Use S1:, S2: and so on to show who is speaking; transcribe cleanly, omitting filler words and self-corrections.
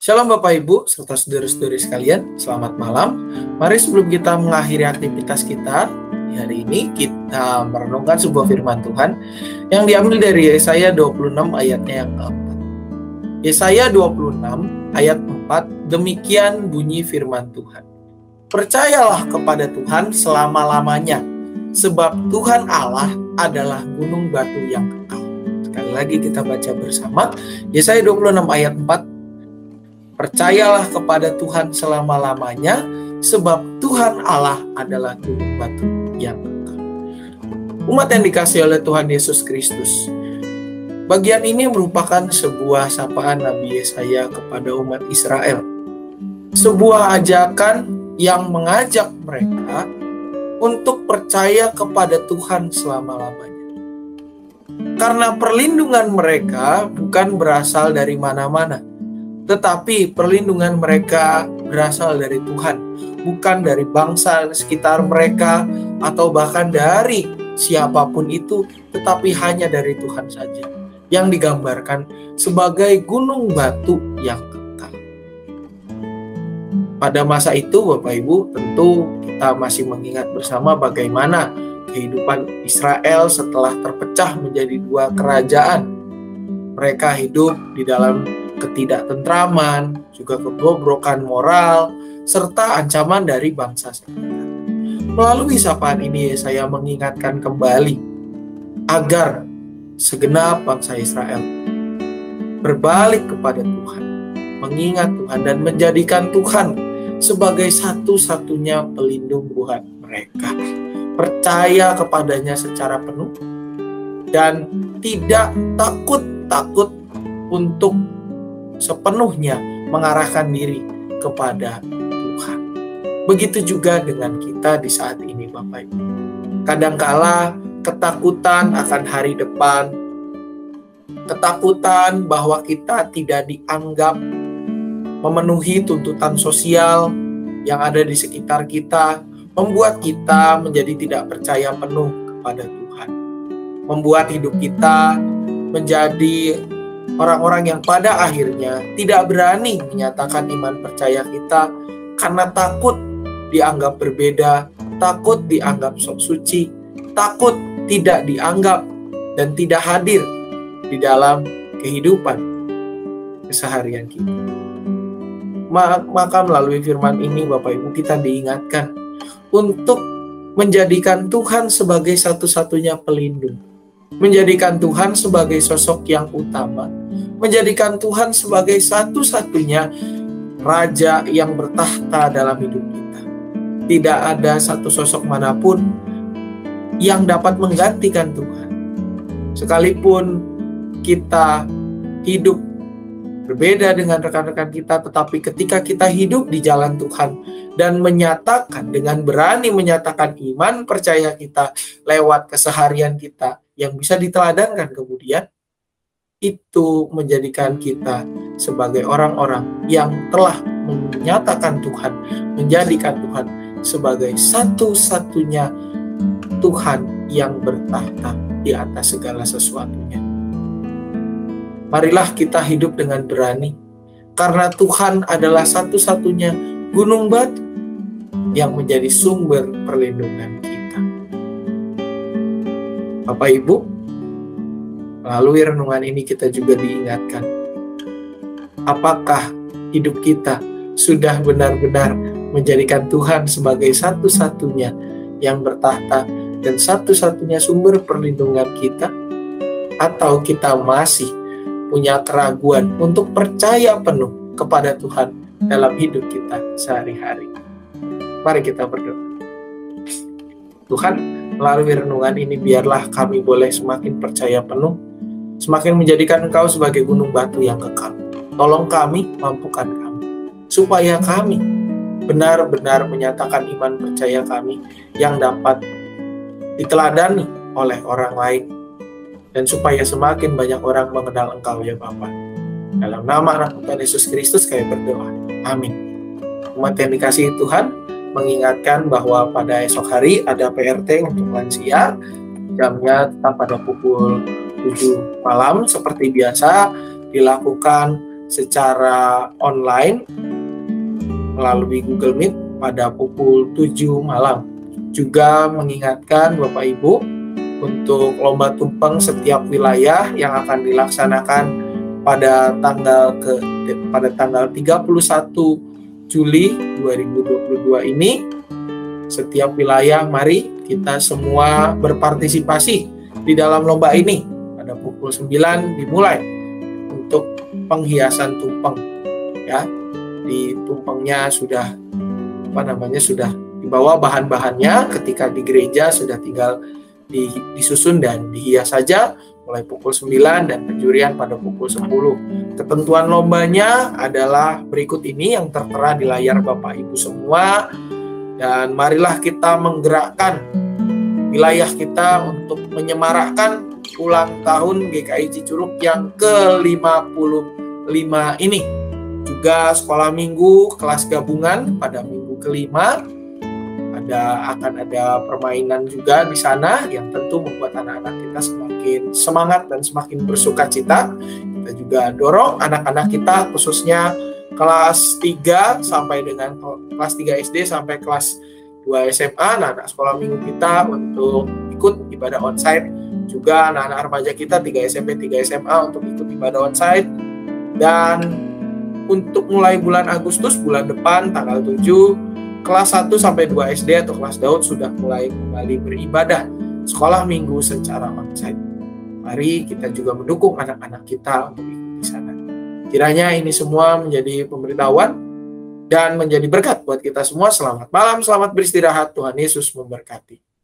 S1: Shalom Bapak Ibu serta saudara-saudari sekalian, selamat malam. Mari sebelum kita mengakhiri aktivitas kita hari ini, kita merenungkan sebuah firman Tuhan yang diambil dari Yesaya 26 ayatnya yang keempat. Yesaya 26 ayat 4, demikian bunyi firman Tuhan. Percayalah kepada Tuhan selama-lamanya, sebab Tuhan Allah adalah gunung batu yang kekal. Sekali lagi kita baca bersama, Yesaya 26 ayat 4, percayalah kepada Tuhan selama-lamanya, sebab Tuhan Allah adalah gunung batu yang kekal. Umat yang dikasihi oleh Tuhan Yesus Kristus, bagian ini merupakan sebuah sapaan Nabi Yesaya kepada umat Israel. Sebuah ajakan yang mengajak mereka untuk percaya kepada Tuhan selama-lamanya. Karena perlindungan mereka bukan berasal dari mana-mana, tetapi perlindungan mereka berasal dari Tuhan, bukan dari bangsa sekitar mereka atau bahkan dari siapapun itu, tetapi hanya dari Tuhan saja, yang digambarkan sebagai gunung batu yang kekal. Pada masa itu, Bapak Ibu, tentu kita masih mengingat bersama bagaimana kehidupan Israel setelah terpecah menjadi dua kerajaan. Mereka hidup di dalam ketidaktentraman, juga kebobrokan moral, serta ancaman dari bangsa sekitar. Melalui sapaan ini, saya mengingatkan kembali agar segenap bangsa Israel berbalik kepada Tuhan, mengingat Tuhan dan menjadikan Tuhan sebagai satu-satunya pelindung buat mereka. Percaya kepadanya secara penuh dan tidak takut untuk sepenuhnya mengarahkan diri kepada Tuhan. Begitu juga dengan kita di saat ini, Bapak Ibu. Kadangkala ketakutan akan hari depan, ketakutan bahwa kita tidak dianggap memenuhi tuntutan sosial yang ada di sekitar kita, membuat kita menjadi tidak percaya penuh kepada Tuhan. Membuat hidup kita menjadi orang-orang yang pada akhirnya tidak berani menyatakan iman percaya kita karena takut dianggap berbeda, takut dianggap sok suci, takut tidak dianggap dan tidak hadir di dalam kehidupan keseharian kita. Maka melalui firman ini, Bapak Ibu, kita diingatkan untuk menjadikan Tuhan sebagai satu-satunya pelindung, menjadikan Tuhan sebagai sosok yang utama, menjadikan Tuhan sebagai satu-satunya Raja yang bertahta dalam hidup kita. Tidak ada satu sosok manapun yang dapat menggantikan Tuhan. Sekalipun kita hidup berbeda dengan rekan-rekan kita, tetapi ketika kita hidup di jalan Tuhan dan menyatakan, dengan berani menyatakan iman percaya kita lewat keseharian kita yang bisa diteladankan kemudian, itu menjadikan kita sebagai orang-orang yang telah menyatakan Tuhan, menjadikan Tuhan sebagai satu-satunya Tuhan yang bertahta di atas segala sesuatunya. Marilah kita hidup dengan berani, karena Tuhan adalah satu-satunya gunung batu yang menjadi sumber perlindungan kita. Bapak Ibu, melalui renungan ini kita juga diingatkan, apakah hidup kita sudah benar-benar menjadikan Tuhan sebagai satu-satunya yang bertahta dan satu-satunya sumber perlindungan kita, atau kita masih punya keraguan untuk percaya penuh kepada Tuhan dalam hidup kita sehari-hari. Mari kita berdoa. Tuhan, melalui renungan ini biarlah kami boleh semakin percaya penuh, semakin menjadikan Engkau sebagai gunung batu yang kekal. Tolong kami, mampukan kami, supaya kami benar-benar menyatakan iman percaya kami yang dapat diteladani oleh orang lain, dan supaya semakin banyak orang mengenal Engkau ya Bapa. Dalam nama Anak Tuhan Yesus Kristus kami berdoa. Amin. Umat yang dikasihi Tuhan, mengingatkan bahwa pada esok hari ada PRT untuk lansia. Jamnya tetap pada pukul 7 malam seperti biasa dilakukan secara online melalui Google Meet pada pukul 7 malam. Juga mengingatkan Bapak Ibu untuk lomba tumpeng setiap wilayah yang akan dilaksanakan pada tanggal 31 Juli 2022 ini. Setiap wilayah, mari kita semua berpartisipasi di dalam lomba ini. Pada pukul 9 dimulai untuk penghiasan tumpeng. Ya, di tumpengnya sudah sudah dibawa bahan-bahannya, ketika di gereja sudah tinggal disusun dan dihias saja mulai pukul 9 dan penjurian pada pukul 10. Ketentuan lombanya adalah berikut ini yang tertera di layar Bapak Ibu semua. Dan marilah kita menggerakkan wilayah kita untuk menyemarakkan ulang tahun GKI Cicurug yang ke-55 ini. Juga sekolah minggu kelas gabungan pada minggu kelima. Akan ada permainan juga di sana yang tentu membuat anak-anak kita semakin semangat dan semakin bersukacita. Kita juga dorong anak-anak kita khususnya kelas 3 sampai dengan kelas 3 SD sampai kelas 2 SMA, anak-anak sekolah minggu kita untuk ikut ibadah onsite. Juga anak-anak remaja kita 3 SMP, 3 SMA untuk ikut ibadah onsite. Dan untuk mulai bulan Agustus, bulan depan tanggal 7, kelas 1 sampai 2 SD atau kelas Daud sudah mulai kembali beribadah sekolah minggu secara onsite. Mari kita juga mendukung anak-anak kita untuk ikut di sana. Kiranya ini semua menjadi pemberitahuan dan menjadi berkat buat kita semua. Selamat malam, selamat beristirahat. Tuhan Yesus memberkati.